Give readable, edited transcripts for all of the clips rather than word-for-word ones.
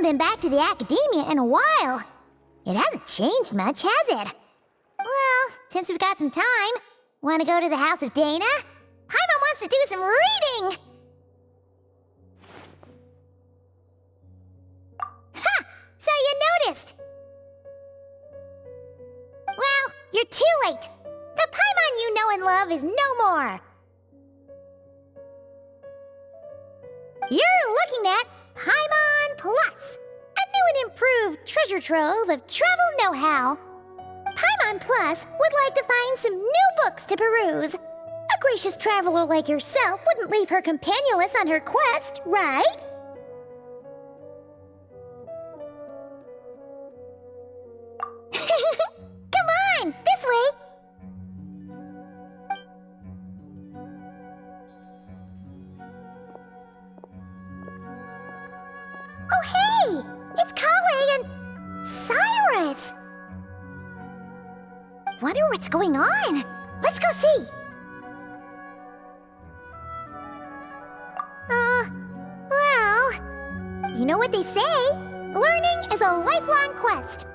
been back to the academia in a while. It hasn't changed much, has it? Well, since we've got some time, want to go to the house of Dana? Paimon wants to do some reading! Ha! So you noticed! Well, you're too late. The Paimon you know and love is no more. You're looking at Paimon Plus, a new and improved treasure trove of travel know-how. Paimon Plus would like to find some new books to peruse. A gracious traveler like yourself wouldn't leave her companionless on her quest, right? Come on, this way! Oh hey! It's Collei and Cyrus! Wonder what's going on. Let's go see! Well... You know what they say? Learning is a lifelong quest.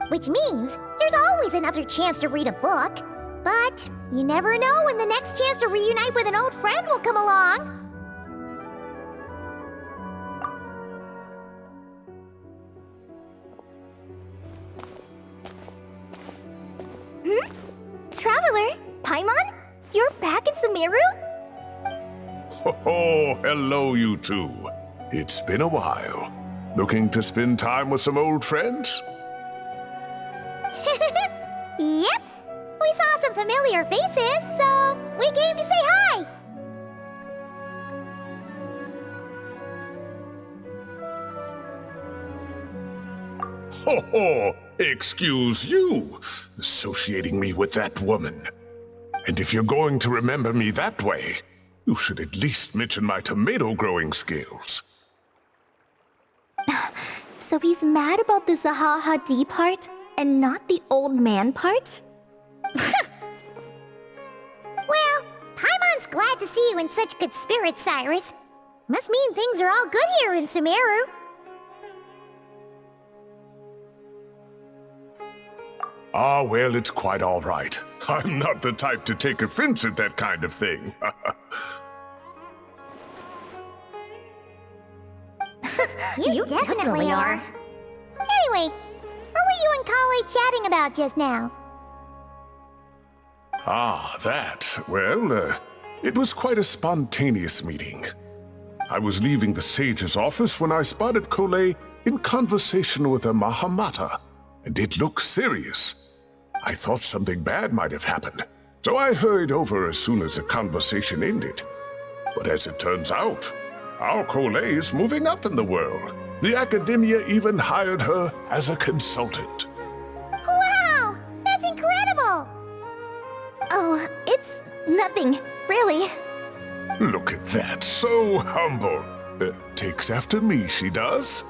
Which means there's always another chance to read a book. But you never know when the next chance to reunite with an old friend will come along. Traveler? Paimon? You're back in Sumeru? Oh, hello, you two. It's been a while. Looking to spend time with some old friends? Yep. We saw some familiar faces, so we came to say hi. Ho ho! Excuse you, associating me with that woman. And if you're going to remember me that way, you should at least mention my tomato growing skills. So he's mad about the Zaha D part and not the old man part? Well, Paimon's glad to see you in such good spirits, Cyrus. Must mean things are all good here in Sumeru. Ah, well, it's quite all right. I'm not the type to take offense at that kind of thing. You definitely are. Anyway, what were you and Collei chatting about just now? Ah, that. Well, it was quite a spontaneous meeting. I was leaving the sage's office when I spotted Collei in conversation with a Mahamata, and it looked serious. I thought something bad might have happened, so I hurried over as soon as the conversation ended. But as it turns out, our Collei is moving up in the world. The academia even hired her as a consultant. Wow! That's incredible! Oh, it's nothing, really. Look at that, so humble. Takes after me, she does.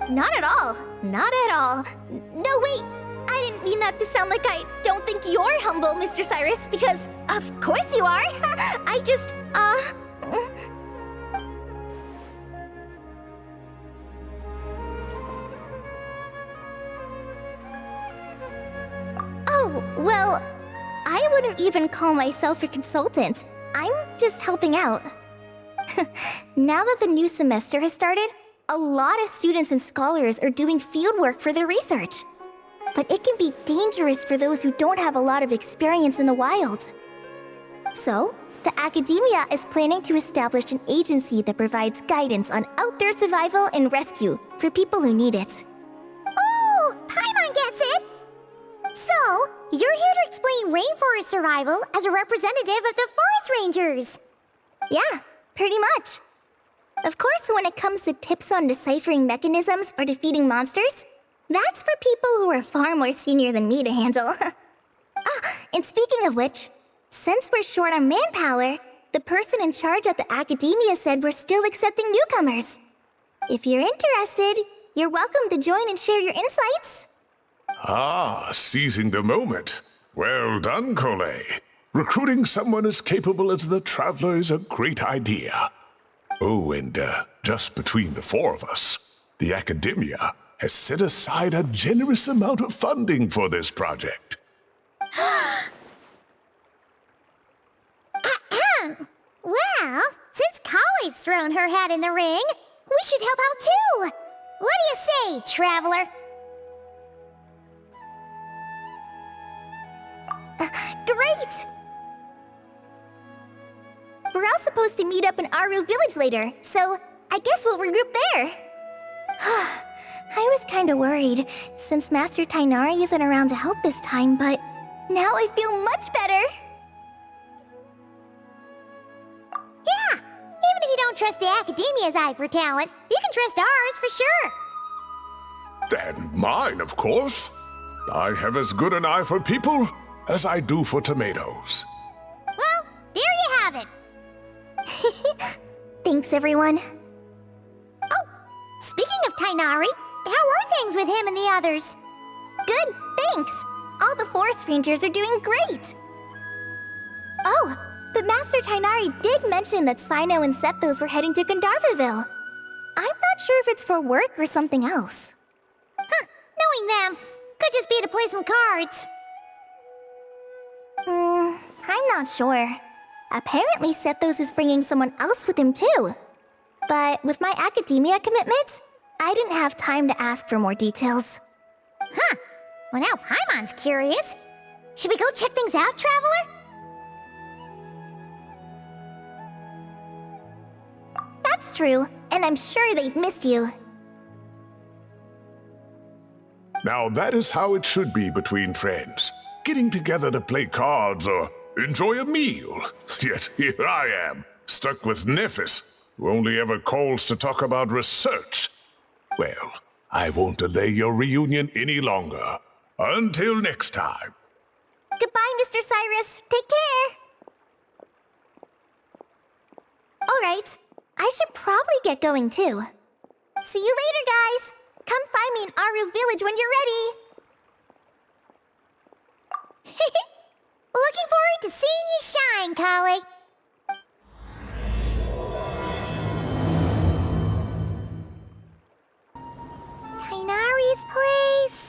Not at all. Not at all. No, wait. I didn't mean that to sound like I don't think you're humble, Mr. Cyrus, because of course you are. I just, Oh, well, I wouldn't even call myself a consultant. I'm just helping out. Now that the new semester has started, a lot of students and scholars are doing fieldwork for their research. But it can be dangerous for those who don't have a lot of experience in the wild. So, the academia is planning to establish an agency that provides guidance on outdoor survival and rescue for people who need it. Oh, Paimon gets it! So, you're here to explain rainforest survival as a representative of the forest rangers. Yeah, pretty much. Of course, when it comes to tips on deciphering mechanisms or defeating monsters, that's for people who are far more senior than me to handle. And speaking of which, since we're short on manpower, the person in charge at the academia said we're still accepting newcomers. If you're interested, you're welcome to join and share your insights. Ah, seizing the moment. Well done, Collei. Recruiting someone as capable as the Traveler is a great idea. Oh, and just between the four of us, the Academia has set aside a generous amount of funding for this project. Well, since Collei's thrown her hat in the ring, we should help out too. What do you say, traveler? Great! We're all supposed to meet up in Aru Village later, so I guess we'll regroup there. I was kinda worried, since Master Tighnari isn't around to help this time, but now I feel much better. Yeah, even if you don't trust the Academia's eye for talent, you can trust ours for sure. And mine, of course. I have as good an eye for people as I do for tomatoes. Well, there you have it. Thanks, everyone. Oh, speaking of Tighnari, how are things with him and the others? Good, thanks. All the forest rangers are doing great. Oh, but Master Tighnari did mention that Cyno and Sethos were heading to Gandharvaville. I'm not sure if it's for work or something else. Huh, knowing them, could just be to play some cards. I'm not sure. Apparently Sethos is bringing someone else with him too. But with my academia commitment, I didn't have time to ask for more details. Huh, well now Paimon's curious. Should we go check things out, traveler? That's true, and I'm sure they've missed you. Now that is how it should be between friends. Getting together to play cards or enjoy a meal. Yet here I am, stuck with Nephis, who only ever calls to talk about research. Well, I won't delay your reunion any longer. Until next time. Goodbye, Mr. Cyrus. Take care. Alright, I should probably get going too. See you later, guys. Come find me in Aru Village when you're ready. Looking forward to seeing you shine, Collei. Tighnari's place.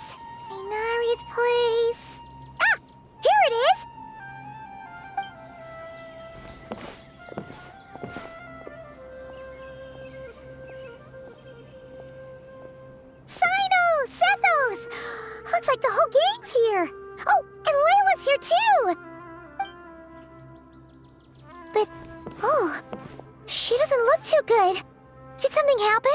Tighnari's place. Ah! Here it is! Cyno! Sethos! Looks like the whole gang's here. Oh, and Layla's here too! But, oh, she doesn't look too good. Did something happen?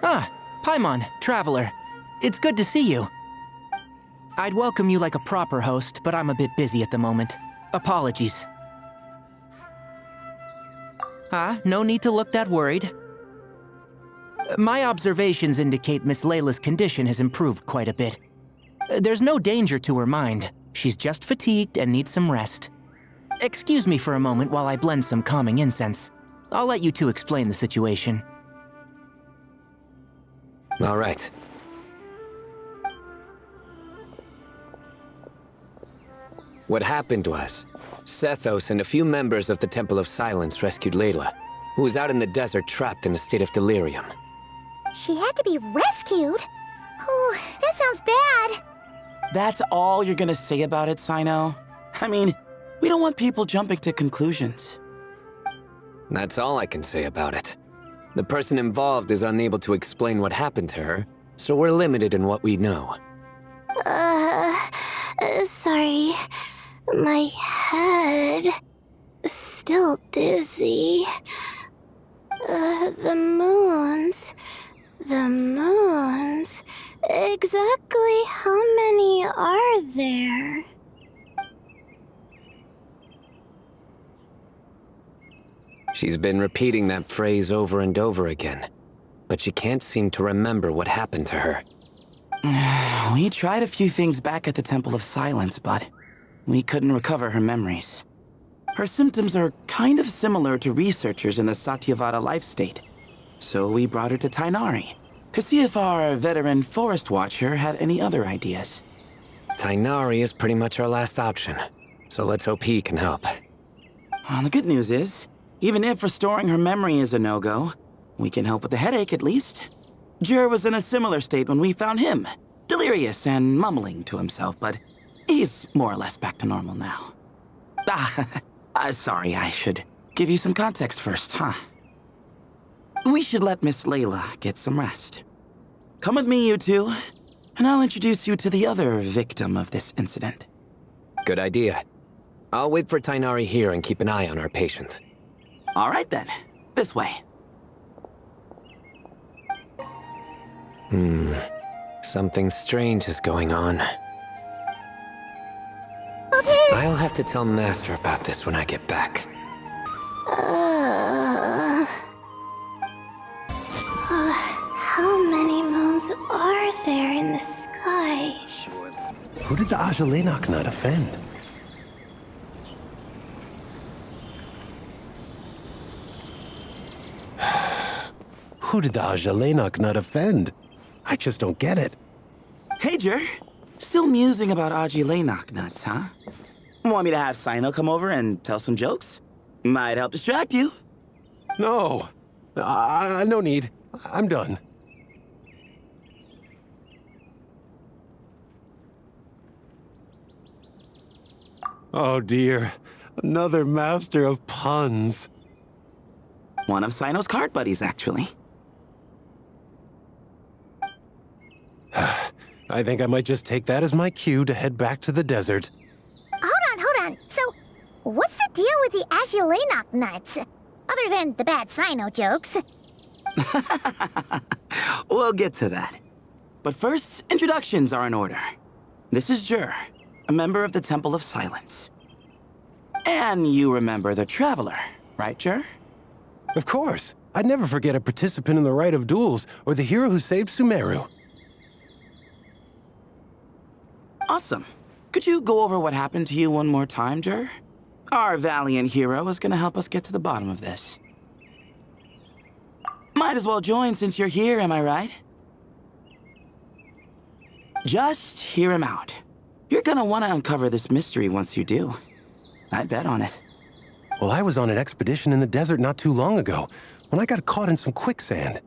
Ah, Paimon, Traveler. It's good to see you. I'd welcome you like a proper host, but I'm a bit busy at the moment. Apologies. No need to look that worried. My observations indicate Miss Layla's condition has improved quite a bit. There's no danger to her mind. She's just fatigued and needs some rest. Excuse me for a moment while I blend some calming incense. I'll let you two explain the situation. All right. What happened was, Sethos and a few members of the Temple of Silence rescued Layla, who was out in the desert trapped in a state of delirium. She had to be rescued? Oh, that sounds bad. That's all you're gonna say about it, Cyno? I mean, we don't want people jumping to conclusions. That's all I can say about it. The person involved is unable to explain what happened to her, so we're limited in what we know. Sorry. My head... still dizzy. The moons... Exactly how many are there? She's been repeating that phrase over and over again, but she can't seem to remember what happened to her. We tried a few things back at the Temple of Silence, but we couldn't recover her memories. Her symptoms are kind of similar to researchers in the Satyavada life state, so we brought her to Tighnari to see if our veteran forest watcher had any other ideas. Tighnari is pretty much our last option, so let's hope he can help. The good news is, Even if restoring her memory is a no-go, we can help with the headache at least. Jer was in a similar state when we found him, delirious and mumbling to himself, but he's more or less back to normal now. Sorry, I should give you some context first, huh? We should let Miss Layla get some rest. Come with me, you two, and I'll introduce you to the other victim of this incident. Good idea. I'll wait for Tighnari here and keep an eye on our patient. All right then, this way. Something strange is going on. Okay. I'll have to tell Master about this when I get back. How many moons are there in the sky? Who did the Ajilenakh not offend? Who did the Ajilenakh not offend? I just don't get it. Hey, Jer. Still musing about Ajilenakh nuts, huh? Want me to have Cyno come over and tell some jokes? Might help distract you. No. No need. I'm done. Oh dear. Another master of puns. One of Cyno's card buddies, actually. I think I might just take that as my cue to head back to the desert. Hold on. So, what's the deal with the Ajilenakh nuts? Other than the bad Cyno jokes. We'll get to that. But first, introductions are in order. This is Jer, a member of the Temple of Silence. And you remember the Traveler, right, Jer? Of course. I'd never forget a participant in the Rite of Duels or the hero who saved Sumeru. Awesome. Could you go over what happened to you one more time, Jer? Our valiant hero is gonna help us get to the bottom of this. Might as well join since you're here, am I right? Just hear him out. You're gonna want to uncover this mystery once you do. I bet on it. Well, I was on an expedition in the desert not too long ago, when I got caught in some quicksand.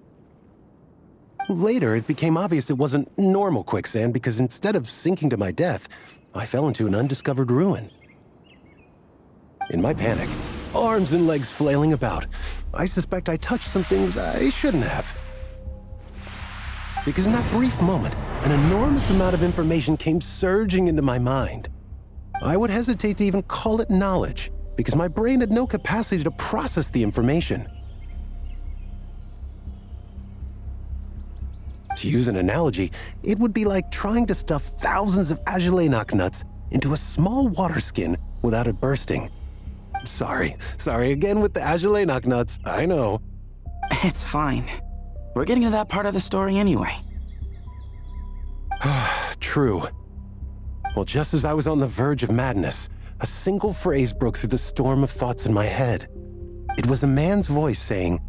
Later, it became obvious it wasn't normal quicksand because instead of sinking to my death, I fell into an undiscovered ruin. In my panic, arms and legs flailing about, I suspect I touched some things I shouldn't have. Because in that brief moment, an enormous amount of information came surging into my mind. I would hesitate to even call it knowledge, because my brain had no capacity to process the information. To use an analogy, it would be like trying to stuff thousands of Ajilenakh nuts into a small water skin without it bursting. Sorry again with the Ajilenakh nuts, I know. It's fine. We're getting to that part of the story anyway. True. Well, just as I was on the verge of madness, a single phrase broke through the storm of thoughts in my head. It was a man's voice saying,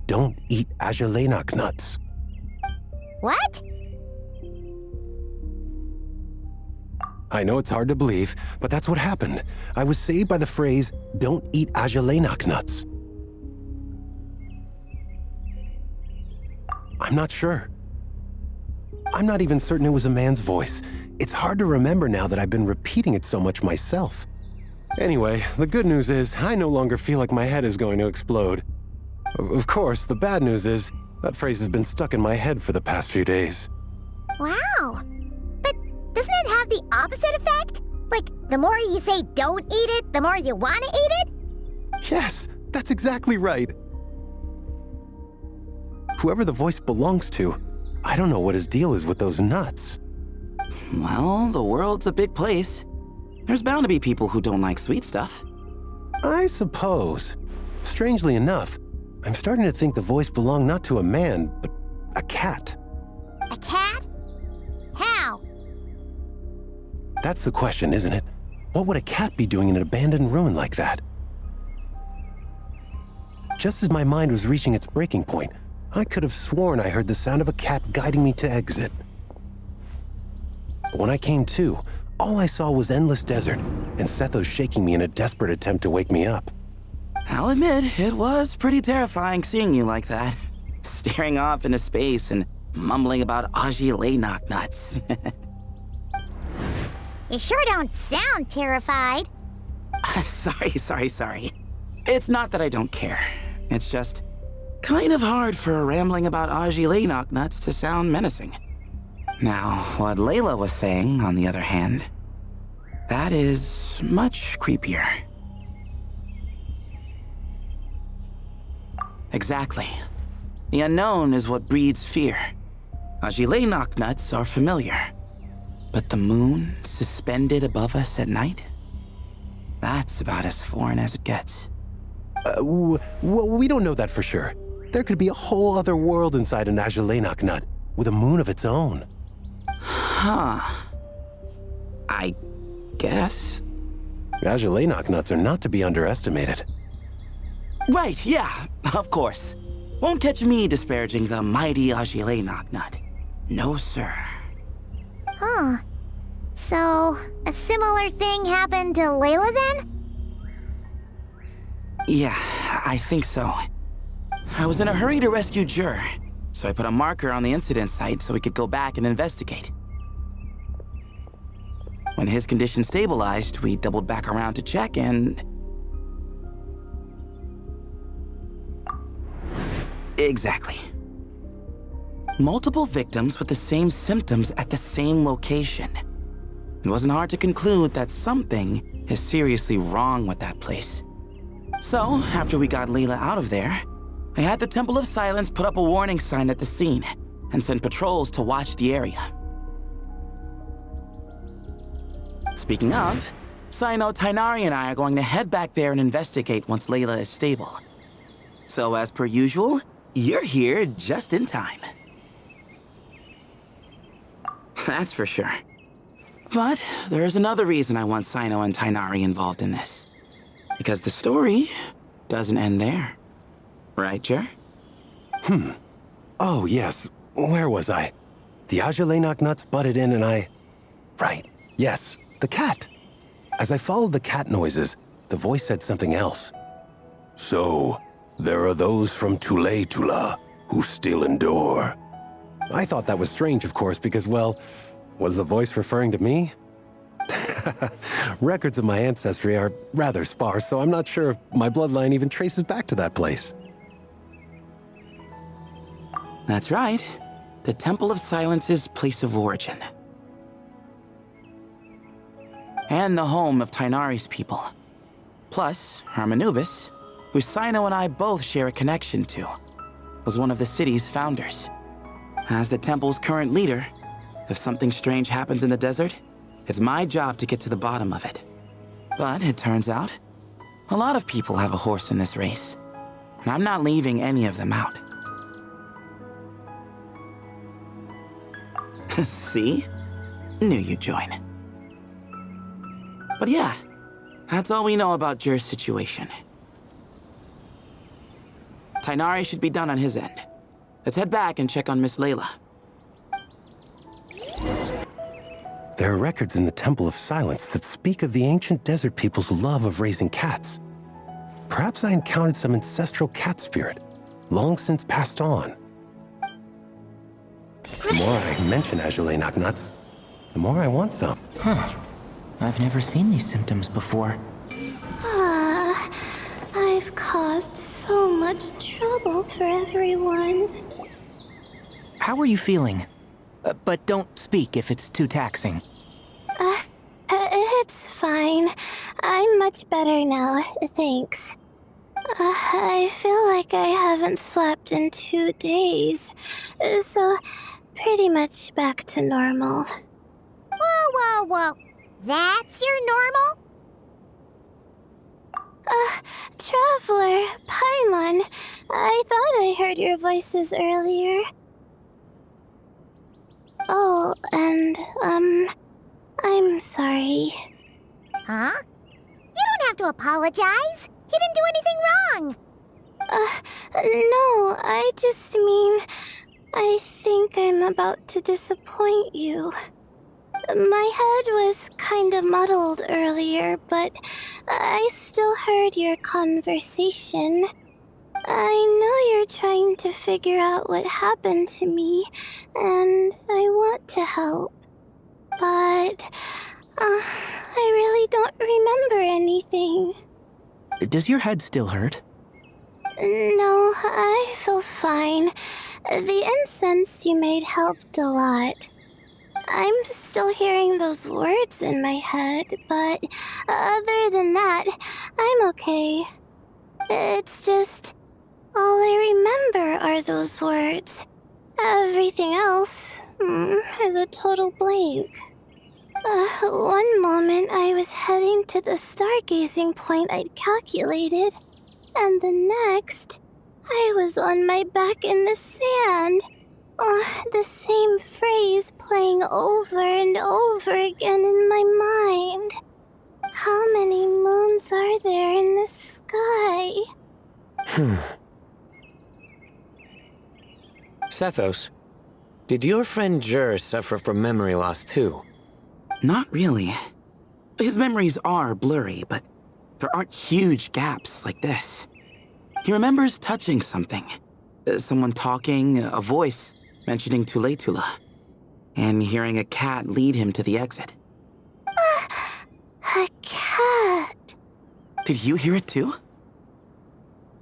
"Don't eat Ajilenakh nuts." What? I know it's hard to believe, but that's what happened. I was saved by the phrase, "Don't eat Ajilenakh nuts." I'm not sure. I'm not even certain it was a man's voice. It's hard to remember now that I've been repeating it so much myself. Anyway, the good news is I no longer feel like my head is going to explode. Of course, the bad news is that phrase has been stuck in my head for the past few days. Wow. But doesn't it have the opposite effect? Like, the more you say don't eat it, the more you want to eat it? Yes, that's exactly right. Whoever the voice belongs to, I don't know what his deal is with those nuts. Well, the world's a big place. There's bound to be people who don't like sweet stuff. I suppose. Strangely enough, I'm starting to think the voice belonged not to a man, but a cat. A cat? How? That's the question, isn't it? What would a cat be doing in an abandoned ruin like that? Just as my mind was reaching its breaking point, I could have sworn I heard the sound of a cat guiding me to exit. But when I came to, all I saw was endless desert, and Sethos shaking me in a desperate attempt to wake me up. I'll admit, it was pretty terrifying seeing you like that. Staring off into space and mumbling about Ajilenakh nuts. You sure don't sound terrified. Sorry. It's not that I don't care. It's just kind of hard for rambling about Ajilenakh nuts to sound menacing. Now, what Layla was saying, on the other hand, that is much creepier. Exactly. The unknown is what breeds fear. Ajilenakh nuts are familiar. But the moon suspended above us at night? That's about as foreign as it gets. Well, we don't know that for sure. There could be a whole other world inside an Ajilenakh nut, with a moon of its own. Huh. I guess. Ajilenakh nuts are not to be underestimated. Right, yeah, of course. Won't catch me disparaging the mighty Ajilenakh nut. No, sir. Huh. So, a similar thing happened to Layla then? Yeah, I think so. I was in a hurry to rescue Jur, so I put a marker on the incident site so we could go back and investigate. When his condition stabilized, we doubled back around to check and... Exactly. Multiple victims with the same symptoms at the same location. It wasn't hard to conclude that something is seriously wrong with that place. So, after we got Layla out of there, I had the Temple of Silence put up a warning sign at the scene and send patrols to watch the area. Speaking of, Cyno, Tighnari, and I are going to head back there and investigate once Layla is stable. So, as per usual, you're here just in time. That's for sure. But there's another reason I want Cyno and Tighnari involved in this. Because the story doesn't end there. Right, Jer? Oh, yes. Where was I? The Ajilenakh nuts butted in and I... Right. Yes, the cat. As I followed the cat noises, the voice said something else. So, there are those from Tula who still endure. I thought that was strange, of course, because, well, was the voice referring to me? Records of my ancestry are rather sparse, so I'm not sure if my bloodline even traces back to that place. That's right. The Temple of Silence's place of origin. And the home of Tighnari's people. Plus, Hermanubis, who Cyno and I both share a connection to, was one of the city's founders. As the temple's current leader, if something strange happens in the desert, it's my job to get to the bottom of it. But it turns out, a lot of people have a horse in this race, and I'm not leaving any of them out. See? Knew you'd join. But yeah, that's all we know about Jur's situation. Tighnari should be done on his end. Let's head back and check on Miss Layla. There are records in the Temple of Silence that speak of the ancient desert people's love of raising cats. Perhaps I encountered some ancestral cat spirit, long since passed on. The more I mention Ajilenakh nuts, the more I want some. Huh. I've never seen these symptoms before. I've caused so much trouble for everyone. How are you feeling? But don't speak if it's too taxing. It's fine. I'm much better now, thanks. I feel like I haven't slept in 2 days, so pretty much back to normal. Whoa. That's your normal? Traveler, Paimon, I thought I heard your voices earlier. Oh, and, I'm sorry. Huh? You don't have to apologize. You didn't do anything wrong. No, I just mean, I think I'm about to disappoint you. My head was kinda muddled earlier, but I still heard your conversation. I know you're trying to figure out what happened to me, and I want to help. But, I really don't remember anything. Does your head still hurt? No, I feel fine. The incense you made helped a lot. I'm still hearing those words in my head, but other than that, I'm okay. It's just, all I remember are those words. Everything else is a total blank. One moment I was heading to the stargazing point I'd calculated, and the next, I was on my back in the sand. The same phrase playing over and over again in my mind. How many moons are there in the sky? Sethos, did your friend Jur suffer from memory loss too? Not really. His memories are blurry, but there aren't huge gaps like this. He remembers touching something. Someone talking, a voice mentioning Tuletula, and hearing a cat lead him to the exit. A cat? Did you hear it too?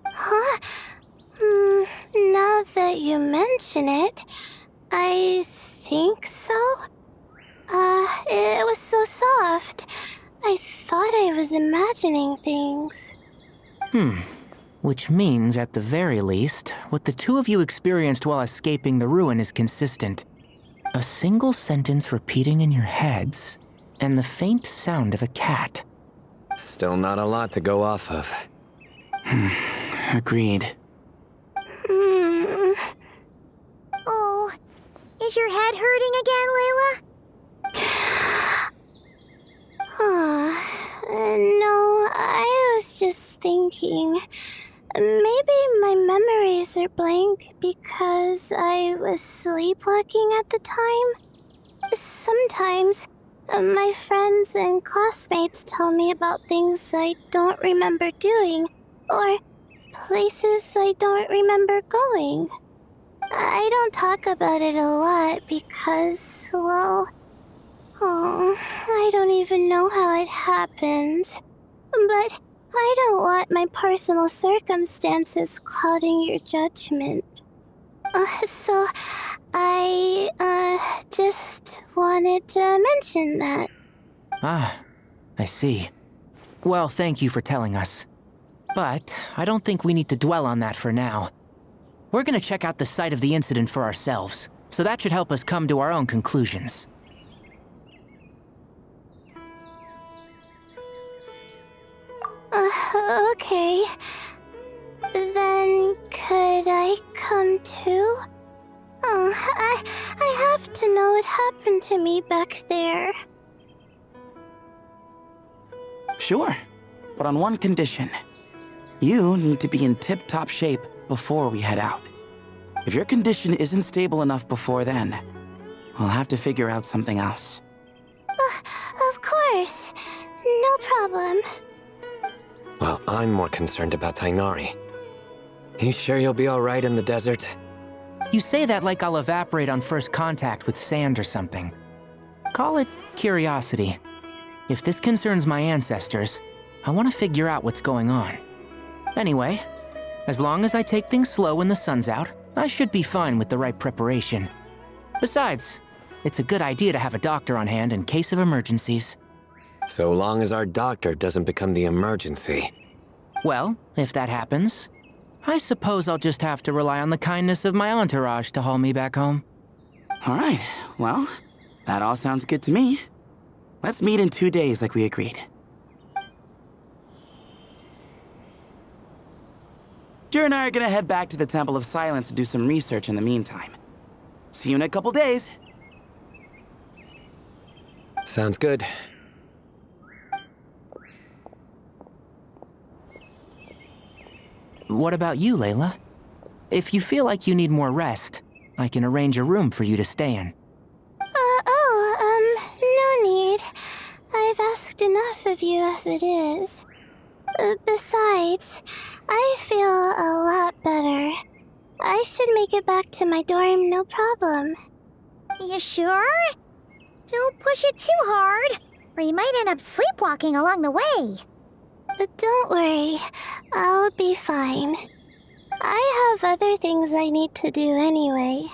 Huh? Now that you mention it, I think so. It was so soft. I thought I was imagining things. Which means, at the very least, what the two of you experienced while escaping the ruin is consistent. A single sentence repeating in your heads, and the faint sound of a cat. Still not a lot to go off of. Agreed. Oh, is your head hurting again, Layla? No, I was just thinking. Maybe my memories are blank because I was sleepwalking at the time. Sometimes, my friends and classmates tell me about things I don't remember doing, or places I don't remember going. I don't talk about it a lot because, well, I don't even know how it happened. But I don't want my personal circumstances clouding your judgment. So I, just wanted to mention that. Ah, I see. Well, thank you for telling us. But I don't think we need to dwell on that for now. We're gonna check out the site of the incident for ourselves, so that should help us come to our own conclusions. Okay. Then could I come too? I have to know what happened to me back there. Sure, but on one condition. You need to be in tip-top shape before we head out. If your condition isn't stable enough before then, we'll have to figure out something else. Of course. No problem. Well, I'm more concerned about Tighnari. You sure you'll be alright in the desert? You say that like I'll evaporate on first contact with sand or something. Call it curiosity. If this concerns my ancestors, I want to figure out what's going on. Anyway, as long as I take things slow when the sun's out, I should be fine with the right preparation. Besides, it's a good idea to have a doctor on hand in case of emergencies. So long as our doctor doesn't become the emergency. Well, if that happens, I suppose I'll just have to rely on the kindness of my entourage to haul me back home. Alright, well, that all sounds good to me. Let's meet in 2 days like we agreed. Jur and I are gonna head back to the Temple of Silence and do some research in the meantime. See you in a couple days. Sounds good. What about you, Layla? If you feel like you need more rest, I can arrange a room for you to stay in. No need. I've asked enough of you as it is. Besides, I feel a lot better. I should make it back to my dorm, no problem. You sure? Don't push it too hard, or you might end up sleepwalking along the way. Don't worry, I'll be fine. I have other things I need to do anyway.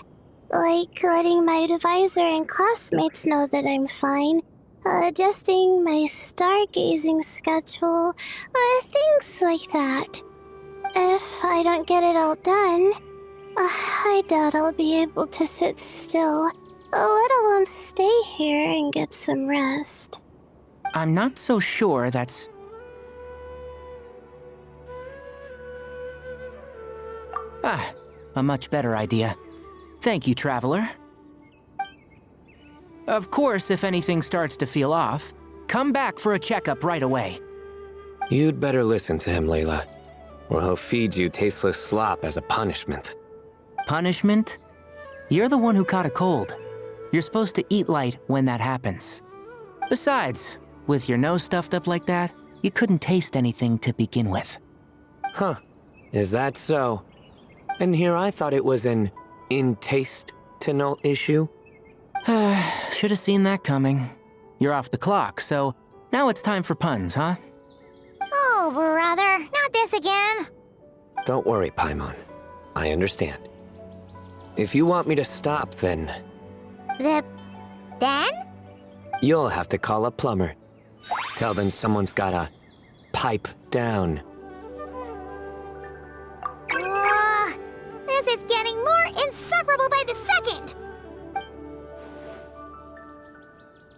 Like letting my advisor and classmates know that I'm fine, adjusting my stargazing schedule, things like that. If I don't get it all done, I doubt I'll be able to sit still, let alone stay here and get some rest. I'm not so sure that's... a much better idea. Thank you, Traveler. Of course, if anything starts to feel off, come back for a checkup right away. You'd better listen to him, Layla, or he'll feed you tasteless slop as a punishment. Punishment? You're the one who caught a cold. You're supposed to eat light when that happens. Besides, with your nose stuffed up like that, you couldn't taste anything to begin with. Huh. Is that so? And here I thought it was an in-taste-to-know issue. Should have seen that coming. You're off the clock, so now it's time for puns, huh? Oh, brother, not this again. Don't worry, Paimon. I understand. If you want me to stop, then... Then? You'll have to call a plumber. Tell them someone's gotta pipe down. This is getting more insufferable by the second!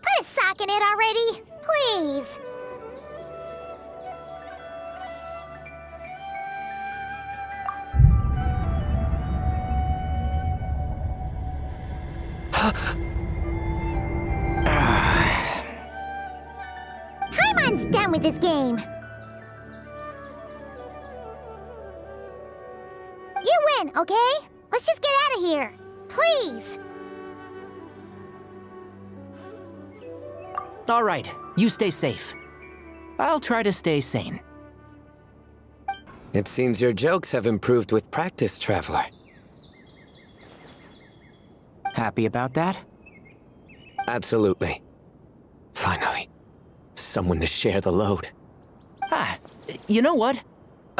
Put a sock in it already, please! Paimon's done with this game. You win, okay? Let's just get out of here. Please. All right, you stay safe. I'll try to stay sane. It seems your jokes have improved with practice, Traveler. Happy about that? Absolutely. Finally. Someone to share the load. You know what?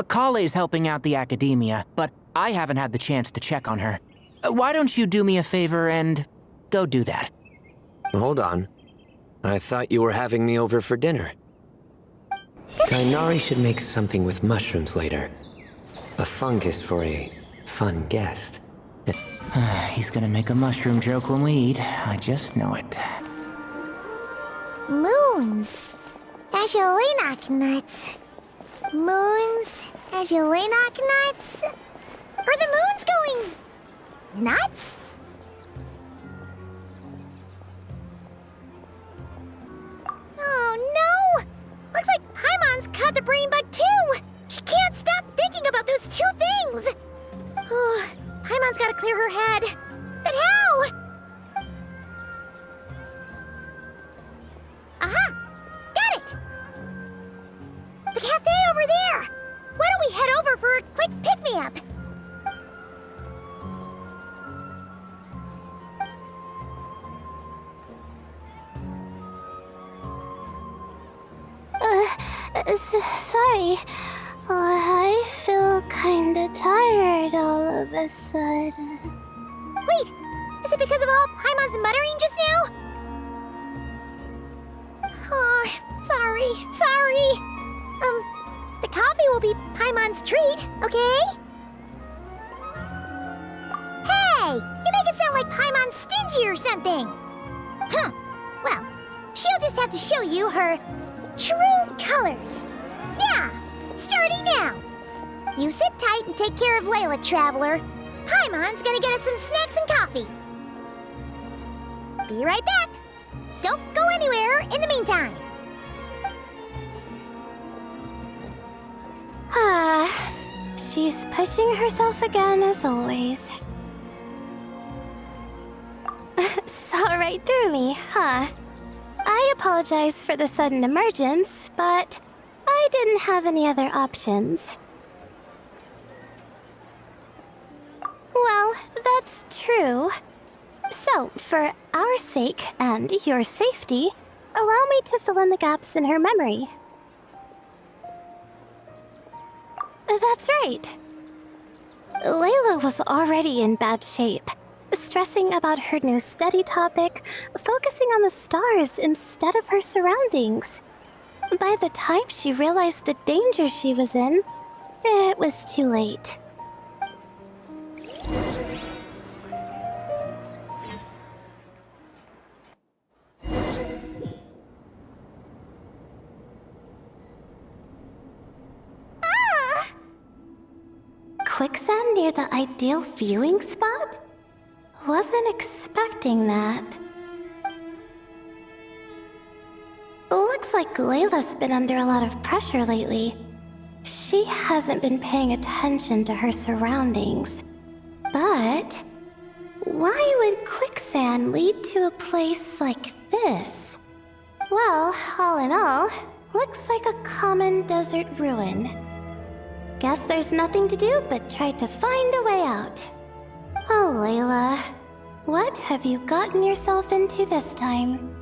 Collei's helping out the academia, but I haven't had the chance to check on her. Why don't you do me a favor and go do that? Hold on. I thought you were having me over for dinner. Tighnari should make something with mushrooms later. A fungus for a fun guest. He's gonna make a mushroom joke when we eat. I just know it. Moons. Ajilenakh nuts. Moons. Ajilenakh nuts? Are the moons going... nuts? Oh no! Looks like Paimon's caught the brain bug too! She can't stop thinking about those two things! Oh, Paimon's gotta clear her head. But how? Aha! Got it! The cafe over there! Why don't we head over for a quick pick-me-up? Sorry. I feel kinda tired all of a sudden. Wait! Is it because of all Paimon's muttering just now? Oh, sorry. The coffee will be Paimon's treat, okay? Hey! You make it sound like Paimon's stingy or something! Huh. Well, she'll just have to show you her true colors. Yeah! Starting now! You sit tight and take care of Layla, Traveler. Paimon's gonna get us some snacks and coffee. Be right back. Don't go anywhere in the meantime. She's pushing herself again as always. Saw right through me, huh? I apologize for the sudden emergence, but I I didn't have any other options. Well, that's true. So, for our sake and your safety, allow me to fill in the gaps in her memory. That's right. Layla was already in bad shape, stressing about her new study topic, focusing on the stars instead of her surroundings. By the time she realized the danger she was in, it was too late. Quicksand near the ideal viewing spot? Wasn't expecting that. Looks like Layla's been under a lot of pressure lately. She hasn't been paying attention to her surroundings. But why would quicksand lead to a place like this? Well, all in all, looks like a common desert ruin. Guess there's nothing to do but try to find a way out. Oh, Layla, what have you gotten yourself into this time?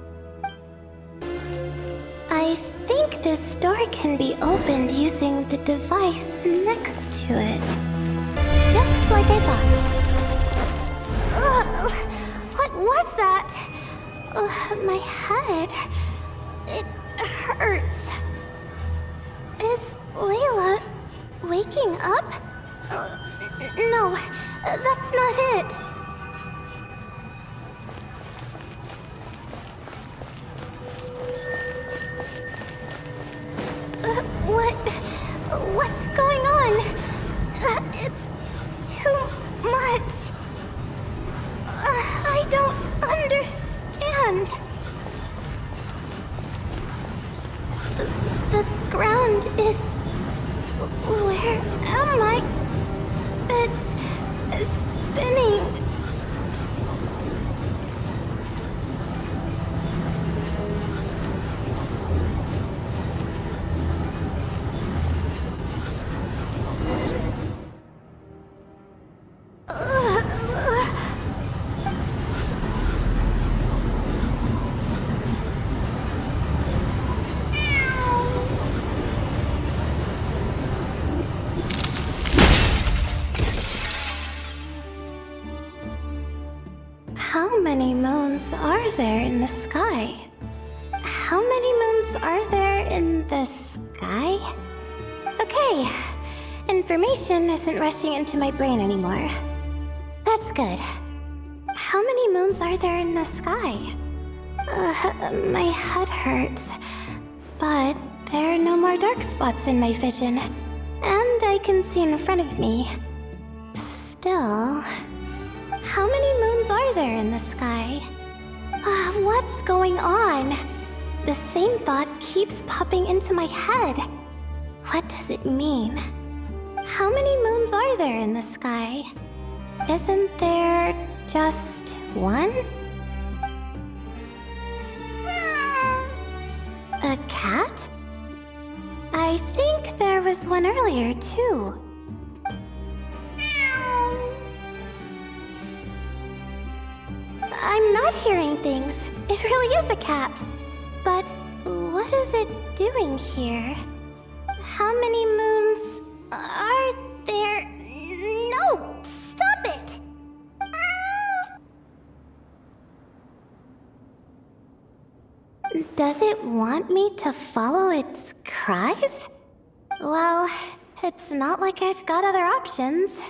I think this door can be opened using the device next to it. Just like I thought. Ugh, what was that? My head. It hurts. Is Layla waking up? No, that's not it. What's going on? It's too much. I don't understand. The ground is... Where am I? It's spinning. How many moons are there in the sky? How many moons are there in the sky? Okay, information isn't rushing into my brain anymore. That's good. How many moons are there in the sky? My head hurts, but there are no more dark spots in my vision, and I can see in front of me. Still... How many moons are there in the sky? What's going on? The same thought keeps popping into my head. What does it mean? How many moons are there in the sky? Isn't there just one? A cat? I think there was one earlier, too. I'm not hearing things. It really is a cat. But what is it doing here? How many moons are there? No! Stop it! Does it want me to follow its cries? Well, it's not like I've got other options.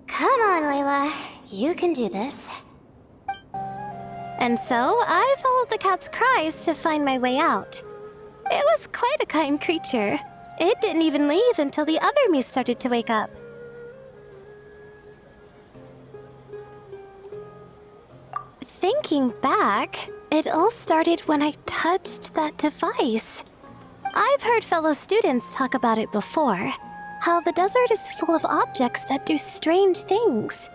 Come on, Layla. You can do this. And so, I followed the cat's cries to find my way out. It was quite a kind creature. It didn't even leave until the other me started to wake up. Thinking back, it all started when I touched that device. I've heard fellow students talk about it before, how the desert is full of objects that do strange things.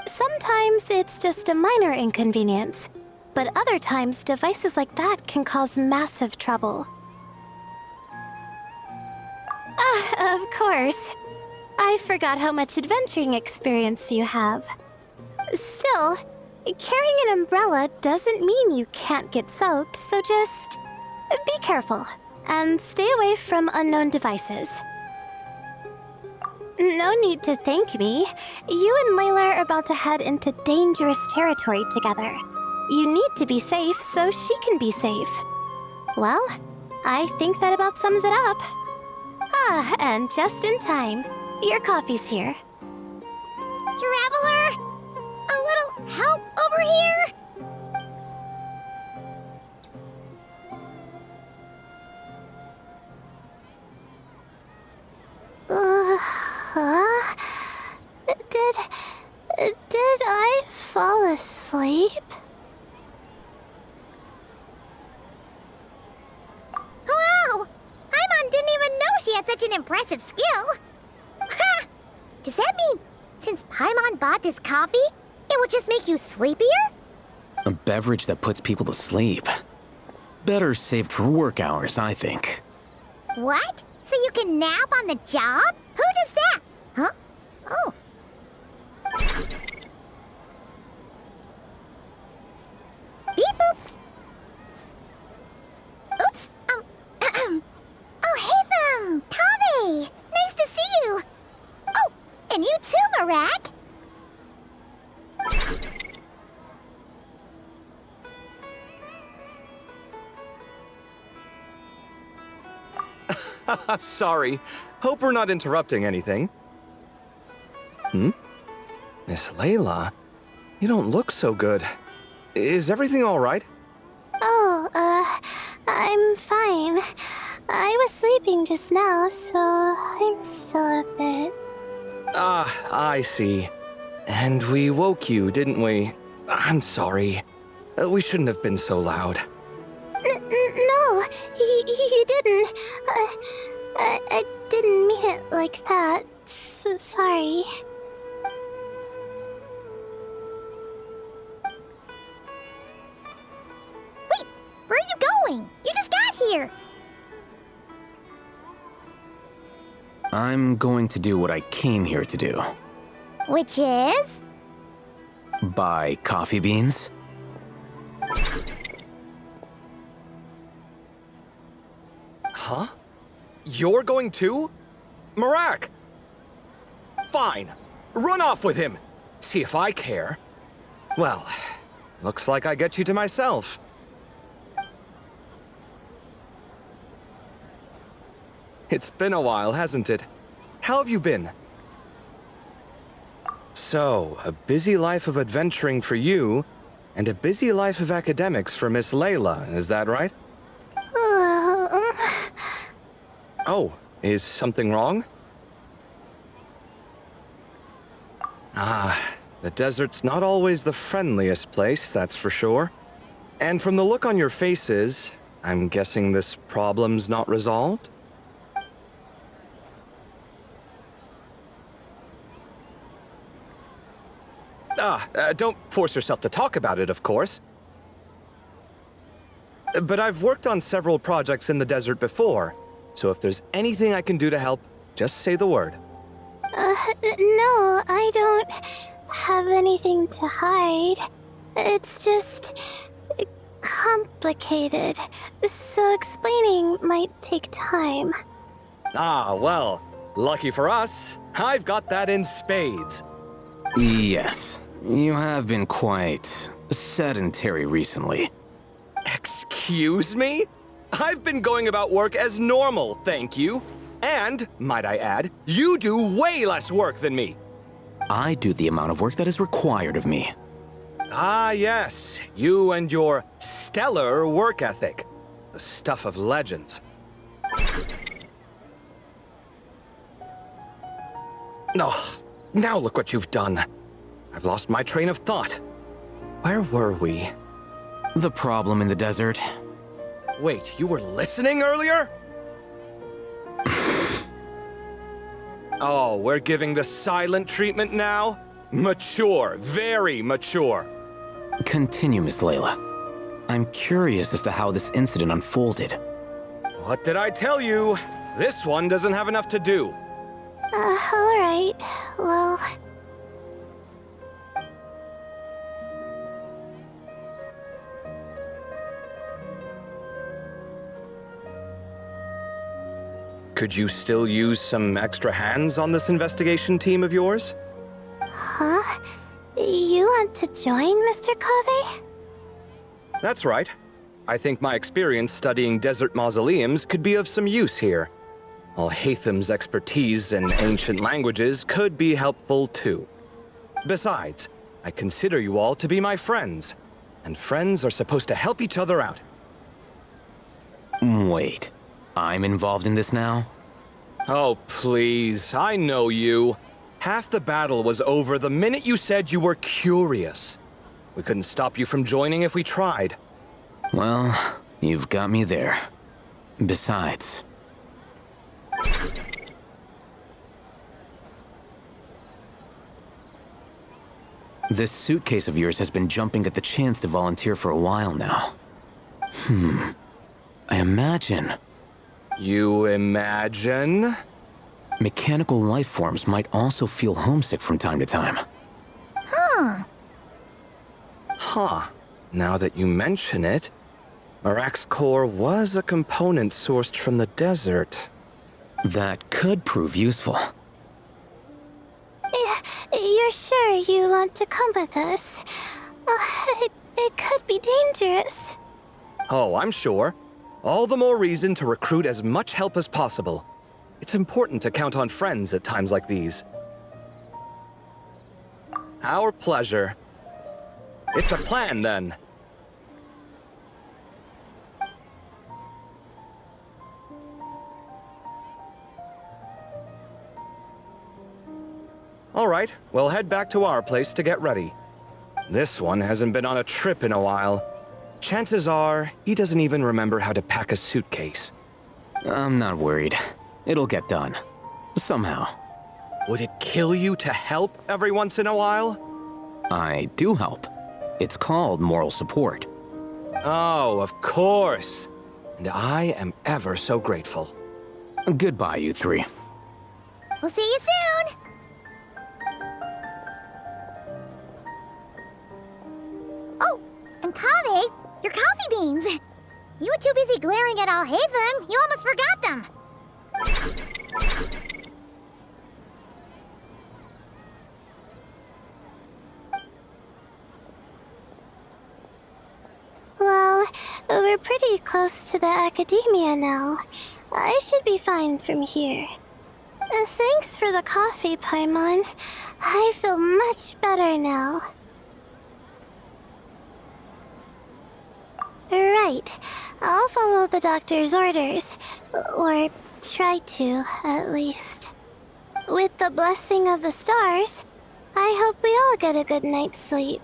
Sometimes it's just a minor inconvenience, but other times devices like that can cause massive trouble. Of course. I forgot how much adventuring experience you have. Still, carrying an umbrella doesn't mean you can't get soaked, so just be careful and stay away from unknown devices. No need to thank me. You and Layla are about to head into dangerous territory together. You need to be safe so she can be safe. Well, I think that about sums it up. Ah, and just in time. Your coffee's here. Traveler! A little help over here? Did I fall asleep? Wow! Paimon didn't even know she had such an impressive skill. Ha! Does that mean since Paimon bought this coffee, it would just make you sleepier? A beverage that puts people to sleep. Better saved for work hours, I think. What? So you can nap on the job? Who does that? Huh? Oh. Beep boop. Oops. Alhaitham! Kaveh! Nice to see you! Oh, and you too, Marak! Sorry. Hope we're not interrupting anything. Miss Layla, you don't look so good. Is everything all right? Oh, I'm fine. I was sleeping just now, so I'm still a bit... Ah, I see. And we woke you, didn't we? I'm sorry. We shouldn't have been so loud. No, you didn't. I didn't mean it like that. Sorry. Wait, where are you going? You just got here! I'm going to do what I came here to do. Which is? Buy coffee beans. Huh? You're going too? Marak! Fine. Run off with him. See if I care. Well, looks like I get you to myself. It's been a while, hasn't it? How have you been? So, a busy life of adventuring for you, and a busy life of academics for Miss Layla, is that right? Oh, is something wrong? Ah, the desert's not always the friendliest place, that's for sure. And from the look on your faces, I'm guessing this problem's not resolved? Don't force yourself to talk about it, of course. But I've worked on several projects in the desert before, so if there's anything I can do to help, just say the word. No, I don't have anything to hide. It's just... complicated, so explaining might take time. Ah, well, lucky for us, I've got that in spades. Yes, you have been quite sedentary recently. Excuse me? I've been going about work as normal, thank you. And, might I add, you do way less work than me. I do the amount of work that is required of me. Ah, yes, you and your stellar work ethic. The stuff of legends. Oh, now look what you've done. I've lost my train of thought. Where were we? The problem in the desert. Wait, you were listening earlier? Oh, we're giving the silent treatment now? Mature, very mature. Continue, Miss Layla. I'm curious as to how this incident unfolded. What did I tell you? This one doesn't have enough to do. Alright. Well... Could you still use some extra hands on this investigation team of yours? Huh? You want to join, Mr. Kaveh? That's right. I think my experience studying desert mausoleums could be of some use here. Alhaitham's expertise in ancient languages could be helpful too. Besides, I consider you all to be my friends, and friends are supposed to help each other out. Wait, I'm involved in this now? Oh, please, I know you. Half the battle was over the minute you said you were curious. We couldn't stop you from joining if we tried. Well, you've got me there. Besides... This suitcase of yours has been jumping at the chance to volunteer for a while now. I imagine... You imagine? Mechanical life forms might also feel homesick from time to time. Huh. Now that you mention it, Marak's core was a component sourced from the desert. That could prove useful. You're sure you want to come with us? It could be dangerous. Oh, I'm sure. All the more reason to recruit as much help as possible. It's important to count on friends at times like these. Our pleasure. It's a plan, then. All right, we'll head back to our place to get ready. This one hasn't been on a trip in a while. Chances are, he doesn't even remember how to pack a suitcase. I'm not worried. It'll get done. Somehow. Would it kill you to help every once in a while? I do help. It's called moral support. Oh, of course. And I am ever so grateful. Goodbye, you three. We'll see you soon! Oh, and Kaveh, your coffee beans! You were too busy glaring at Alhaitham, you almost forgot them! Well, we're pretty close to the academia now. I should be fine from here. Thanks for the coffee, Paimon. I feel much better now. Right. I'll follow the doctor's orders. Or try to, at least. With the blessing of the stars, I hope we all get a good night's sleep.